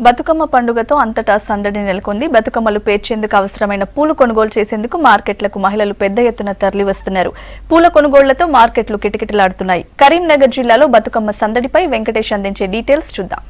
బతుకమ్మ పండుగతో అంతటా సందడి నెలకొంది. బతుకమ్మలు పేర్చేందుకు అవసరమైన పూలు కొనుగోలు చేసేందుకు మార్కెట్లకు మహిళలు పెద్ద ఎత్తున తరలివస్తున్నారు. పూల కొనుగోళ్లతో మార్కెట్లు కిటకిటలాడుతున్నాయి. కరీంనగర్ జిల్లాలో బతుకమ్మ సందడిపై వెంకటేష్ అందించే డీటెయిల్స్ చూద్దాం.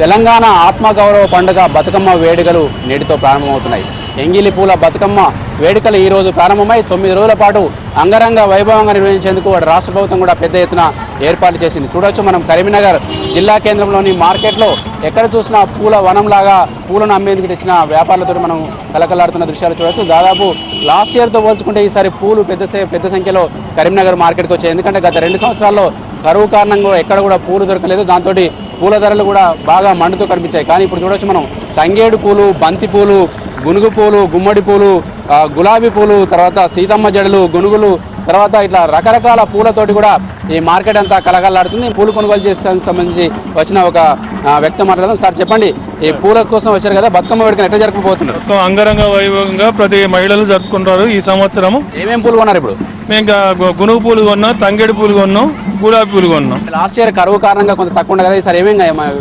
తెలంగాణ ఆత్మగౌరవ పండుగ బతుకమ్మ వేడుకలు నేటితో ప్రారంభమవుతున్నాయి. ఎంగిలి పూల బతుకమ్మ వేడుకలు ఈ రోజు ప్రారంభమై 9 రోజుల పాటు అంగరంగ వైభవంగా నిర్వహించేందుకు రాష్ట్ర ప్రభుత్వం కూడా పెద్ద ఎత్తున ఏర్పాట్లు చేసింది. చూడొచ్చు మనం కరీంనగర్ జిల్లా కేంద్రంలోని మార్కెట్లో ఎక్కడ చూసినా పూల వనంలాగా పూలను అమ్మేందుకు తెచ్చిన వ్యాపారులతో మనం కలకలాడుతున్న దృశ్యాలు చూడొచ్చు. దాదాపు లాస్ట్ ఇయర్తో పోల్చుకుంటే ఈసారి పూలు పెద్ద సంఖ్యలో కరీంనగర్ మార్కెట్కి వచ్చాయి. ఎందుకంటే గత 2 సంవత్సరాల్లో కరువు కారణంగా ఎక్కడ కూడా పూలు దొరకలేదు. దాంతో పూల ధరలు కూడా బాగా మండుతూ కనిపించాయి. కానీ ఇప్పుడు చూడొచ్చు మనం తంగేడు పూలు, బంతి పూలు, గునుగు పూలు, గుమ్మడి పూలు, గులాబీ పూలు, తర్వాత సీతమ్మ జడలు, గునుగులు, తర్వాత ఇట్లా రకరకాల పూలతోటి కూడా ఈ మార్కెట్ అంతా కలకలాడుతుంది. పూలు కొనుగోలు చేసేందుకు సంబంధించి వచ్చిన ఒక వ్యక్తి మాట్లాడదాం. సార్ చెప్పండి, ఈ పూల కోసం వచ్చారు కదా, బతుకమ్మ వేడుకను ఎట్లా జరుపుకోబోతున్నారు? అంగరంగ వైభవంగా ప్రతి మహిళలు జరుపుకుంటారు ఈ సంవత్సరం. ఏమేమి పూలు కొన్నారు ఇప్పుడు? మేము గునుగు పూలు కొన్నాం, తంగేడు పూలు కొన్నాం, గులాబీ పూలు కొన్నాం. లాస్ట్ ఇయర్ కరువు కారణంగా కొంత తక్కువ ఉండే కదా, ఈసారి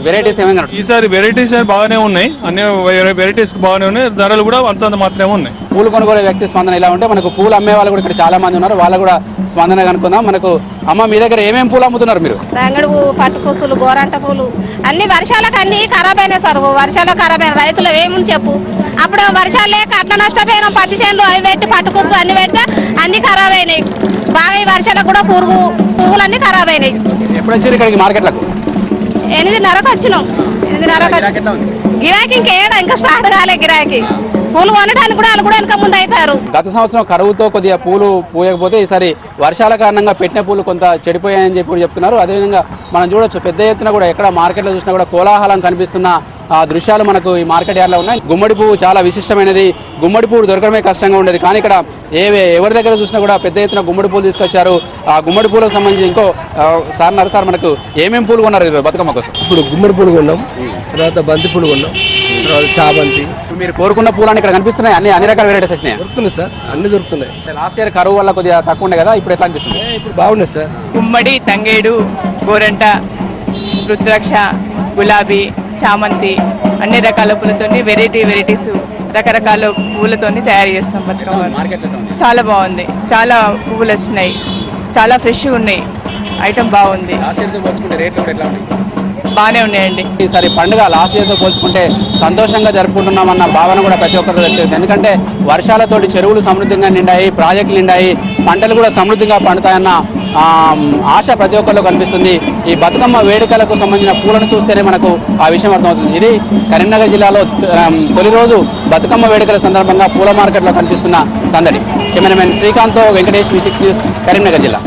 వెరైటీస్ ఏమేమి? ఈసారి వెరైటీస్ బాగానే ఉన్నాయి, అన్ని వెరైటీస్ బాగానే ఉన్నాయి, ధరలు కూడా అంతంత మాత్రమే ఉన్నాయి. పూలు కొనుగోలు వ్యక్తి స్పందన ఇలా ఉంటే మనకు పూలు అమ్మే వాళ్ళు కూడా ఇక్కడ చాలా మంది ఉన్నారు, వాళ్ళు కూడా స్పందన కనుక్కుందాం. మనకు అమ్మ, మీ దగ్గర ఏమేమి పూలు అమ్ముతున్నారు మీరు? తంగడు పువ్వు, పట్టుకొచ్చులు, గోరంట పూలు అన్ని వర్షాలకు అన్ని ఖరాబ్ అయినాయి సార్. వర్షాలకు ఖరాబ్ అయిన రైతులు ఏముంది చెప్పు. అప్పుడు వర్షాలు లేక అట్లా నష్టపోయినాం. పత్తి చేనులు అవి పెట్టి పట్టుకొచ్చు అన్ని పెడితే అన్ని ఖరాబ్ అయినాయి. బాగా ఈ వర్షాలకు కూడా పురుగులు అన్ని ఖరాబ్ అయినాయి. ఎప్పుడు వచ్చారు ఇక్కడికి మార్కెట్లకు? 8:30కు వచ్చినాం. 8:30 గిరాకీ ఇంకా స్టార్ట్ కాలే గిరాకీ. పూలు కొనడానికి కూడా వాళ్ళు కూడా వెనక ముందు అవుతారు. గత సంవత్సరం కరువుతో కొద్దిగా పూలు పూయకపోతే ఈసారి వర్షాల కారణంగా పెట్టిన పూలు కొంత చెడిపోయాయని చెప్పి చెప్తున్నారు. అదేవిధంగా మనం చూడొచ్చు, పెద్ద ఎత్తున కూడా ఎక్కడ మార్కెట్లో చూసినా కూడా కోలాహలం కనిపిస్తున్న దృశ్యాలు మనకు ఈ మార్కెట్ యార్డ్లో ఉన్నాయి. గుమ్మడి పువ్వు చాలా విశిష్టమైనది. గుమ్మడి పువ్వు దొరకడమే కష్టంగా ఉండేది, కానీ ఇక్కడ ఎవరి దగ్గర చూసినా కూడా పెద్ద ఎత్తున గుమ్మడి పూలు తీసుకొచ్చారు. ఆ గుమ్మడి పూలకు సంబంధించి ఇంకో సార్ మనకు ఏమేమి పూలు కొన్నారు బతుకమ్మ కోసం? ఇప్పుడు గుమ్మడి పూలు కొన్నాం, తర్వాత బంతి పూలు కొన్నాం, తర్వాత చాబంతి. మీరు కోరుకున్న పూలని ఇక్కడ కనిపిస్తున్నాయి, అన్ని రకాల వెరైటీస్ వచ్చినాయి? దొరుకుతున్నాయి సార్, అన్ని దొరుకుతున్నాయి. లాస్ట్ ఇయర్ కరువు వల్ల కొద్దిగా తక్కువ ఉండే కదా, ఇప్పుడు ఎట్లా అనిపిస్తుంది? ఇప్పుడు బాగున్నాయి సార్. గుమ్మడి, తంగేడు, గోరంట, రుద్రాక్ష, గులాబీ, చామంతి అన్ని రకాల పూలతోని వెరైటీస్ రకరకాల పూలతోని తయారు చేస్తాం బతుకమ్మ. చాలా బాగుంది, చాలా పువ్వులు వచ్చినాయి, చాలా ఫ్రెష్గా ఉన్నాయి, ఐటమ్ బాగుంది, బాగానే ఉన్నాయండి. ఈసారి పండుగ లాస్ట్ ఇయర్తో పోల్చుకుంటే సంతోషంగా జరుపుకుంటున్నామన్న భావన కూడా ప్రతి ఒక్కరు వ్యక్తం. ఎందుకంటే వర్షాలతోటి చెరువులు సమృద్ధిగా నిండాయి, ప్రాజెక్టులు నిండాయి, పంటలు కూడా సమృద్ధిగా పండుతాయన్న ఆశ ప్రతి ఒక్కరిలో కనిపిస్తుంది. ఈ బతుకమ్మ వేడుకలకు సంబంధించిన పూలను చూస్తేనే మనకు ఆ విషయం అర్థమవుతుంది. ఇది కరీంనగర్ జిల్లాలో తొలి రోజు బతుకమ్మ వేడుకల సందర్భంగా పూల మార్కెట్లో కనిపిస్తున్న సందడి. కెమెరామెన్ శ్రీకాంత్తో వెంకటేష్, V6 న్యూస్, కరీంనగర్ జిల్లా.